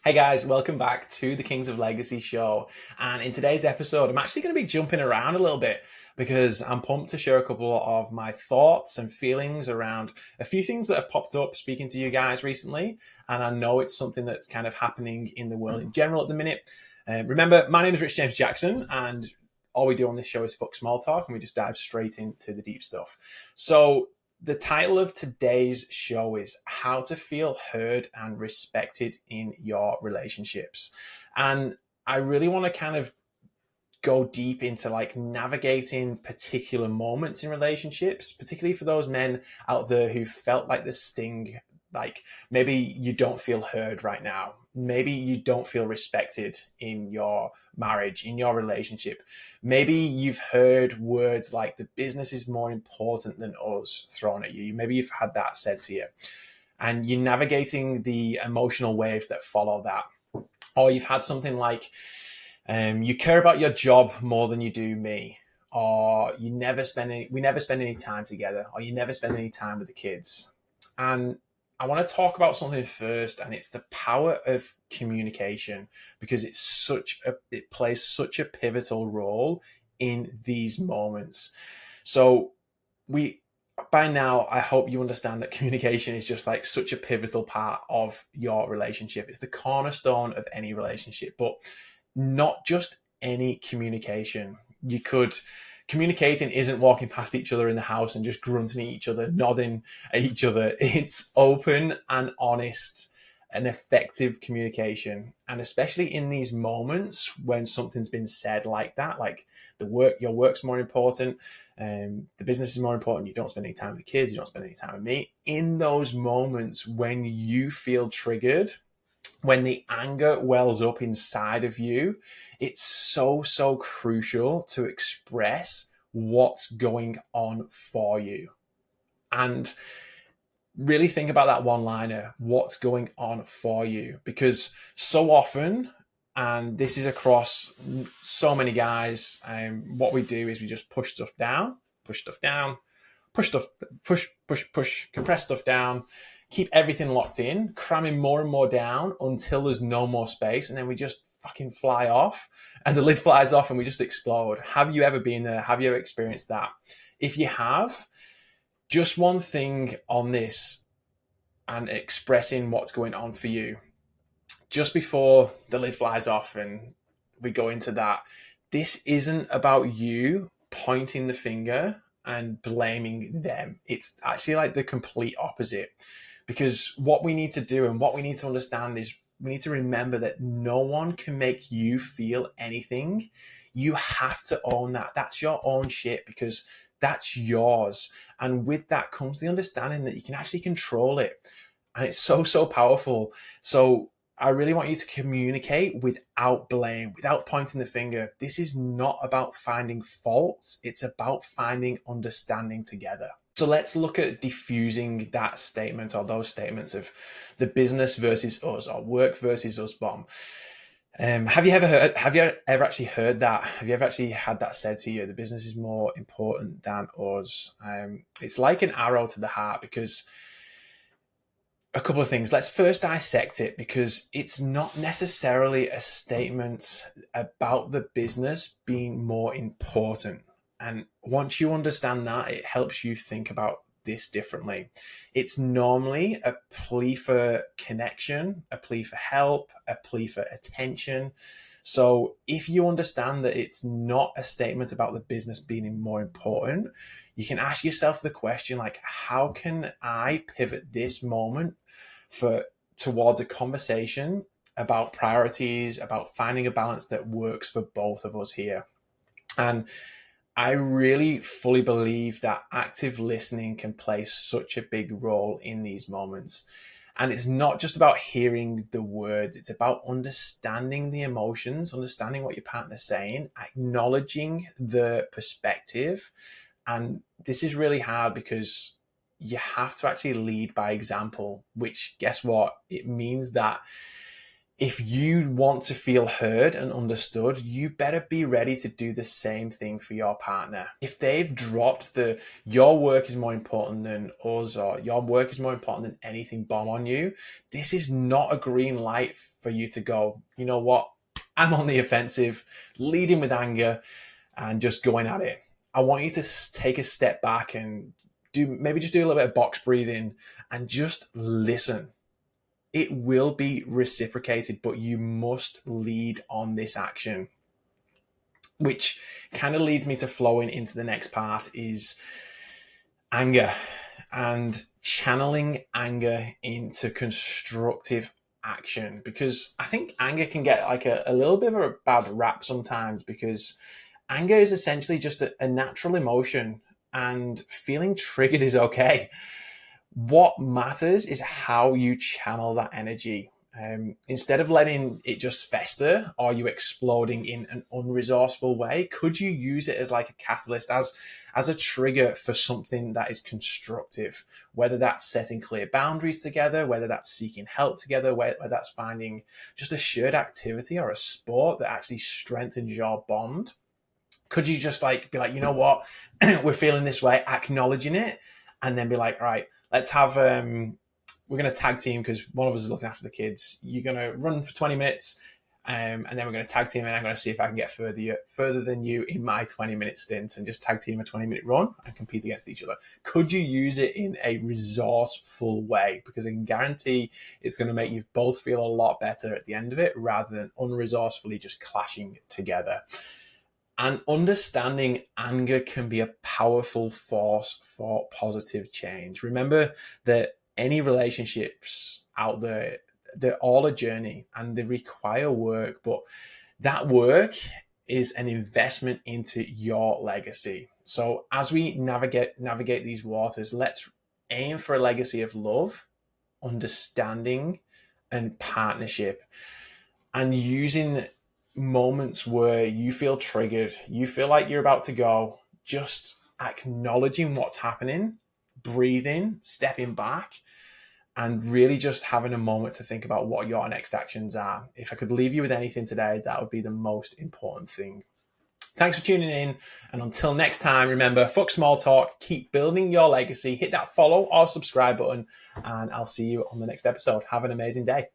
Hey guys, welcome back to the Kings of Legacy show. And in today's episode, I'm actually going to be jumping around a little bit because I'm pumped to share a couple of my thoughts and feelings around a few things that have popped up speaking to you guys recently. And I know it's something that's kind of happening in the world in general at the minute. Remember, my name is Rich James Jackson, and all we do on this show is fuck small talk and we just dive straight into the deep stuff. So, the title of today's show is How to Feel Heard and Respected in Your Relationships. And I really want to kind of go deep into like navigating particular moments in relationships, particularly for those men out there who felt like the sting, like maybe you don't feel heard right now. Maybe you don't feel respected in your marriage, in your relationship. Maybe you've heard words like the business is more important than us thrown at you. Maybe you've had that said to you and you're navigating the emotional waves that follow that. Or you've had something like, you care about your job more than you do me, or we never spend any time together, or you never spend any time with the kids. And I want to talk about something first, and it's the power of communication, because it plays such a pivotal role in these moments. So we by now, I hope you understand that communication is just like such a pivotal part of your relationship. It's the cornerstone of any relationship, but not just any communication. Communicating isn't walking past each other in the house and just grunting at each other, nodding at each other. It's open and honest and effective communication. And especially in these moments when something's been said like that, like your work's more important, the business is more important, you don't spend any time with the kids, you don't spend any time with me. In those moments when you feel triggered, when the anger wells up inside of you, it's so crucial to express what's going on for you. And really think about that one liner, what's going on for you, because so often, and this is across so many guys, what we do is we just push stuff down, push, compress stuff down, keep everything locked in, cramming more and more down until there's no more space, and then we just fucking fly off, and the lid flies off, and we just explode. Have you ever been there? Have you ever experienced that? If you have, just one thing on this and expressing what's going on for you. Just before the lid flies off and we go into that, this isn't about you pointing the finger and blaming them. It's actually like the complete opposite. Because what we need to do and what we need to understand is we need to remember that no one can make you feel anything. You have to own that. That's your own shit, because that's yours. And with that comes the understanding that you can actually control it. And it's so powerful. So I really want you to communicate without blame, without pointing the finger. This is not about finding faults. It's about finding understanding together. So let's look at diffusing that statement, or those statements of the business versus us, or work versus us bomb. Have you ever actually heard that? Have you ever actually had that said to you? The business is more important than us. It's like an arrow to the heart, because a couple of things. Let's first dissect it, because it's not necessarily a statement about the business being more important. And once you understand that, it helps you think about this differently. It's normally a plea for connection, a plea for help, a plea for attention. So if you understand that it's not a statement about the business being more important, you can ask yourself the question, like, how can I pivot this moment towards a conversation about priorities, about finding a balance that works for both of us here? And I really fully believe that active listening can play such a big role in these moments. And it's not just about hearing the words, it's about understanding the emotions, understanding what your partner's saying, acknowledging the perspective. And this is really hard because you have to actually lead by example, which, guess what? It means that if you want to feel heard and understood, you better be ready to do the same thing for your partner. If they've dropped your work is more important than us, or your work is more important than anything bomb on you, this is not a green light for you to go, you know what? I'm on the offensive, leading with anger and just going at it. I want you to take a step back and maybe just do a little bit of box breathing and just listen. It will be reciprocated, but you must lead on this action, which kind of leads me to flowing into the next part is anger and channeling anger into constructive action, because I think anger can get like a little bit of a bad rap sometimes, because anger is essentially just a natural emotion and feeling triggered is okay. What matters is how you channel that energy. Instead of letting it just fester or you exploding in an unresourceful way, could you use it as like a catalyst, as a trigger for something that is constructive? Whether that's setting clear boundaries together, whether that's seeking help together, whether that's finding just a shared activity or a sport that actually strengthens your bond. Could you just like be like, you know what, we're feeling this way, acknowledging it, and then be like, all right, let's have we're going to tag team because one of us is looking after the kids. You're going to run for 20 minutes, and then we're going to tag team, and I'm going to see if I can get further than you in my 20-minute stint, and just tag team a 20-minute run and compete against each other. Could you use it in a resourceful way? Because I can guarantee it's going to make you both feel a lot better at the end of it, rather than unresourcefully just clashing together. And understanding anger can be a powerful force for positive change. Remember that any relationships out there, they're all a journey and they require work, but that work is an investment into your legacy. So as we navigate these waters, let's aim for a legacy of love, understanding, and partnership, and using moments where you feel triggered, you feel like you're about to go, just acknowledging what's happening, breathing, stepping back, and really just having a moment to think about what your next actions are. If I could leave you with anything today, that would be the most important thing. Thanks for tuning in. And until next time, remember, fuck small talk, keep building your legacy, hit that follow or subscribe button, and I'll see you on the next episode. Have an amazing day.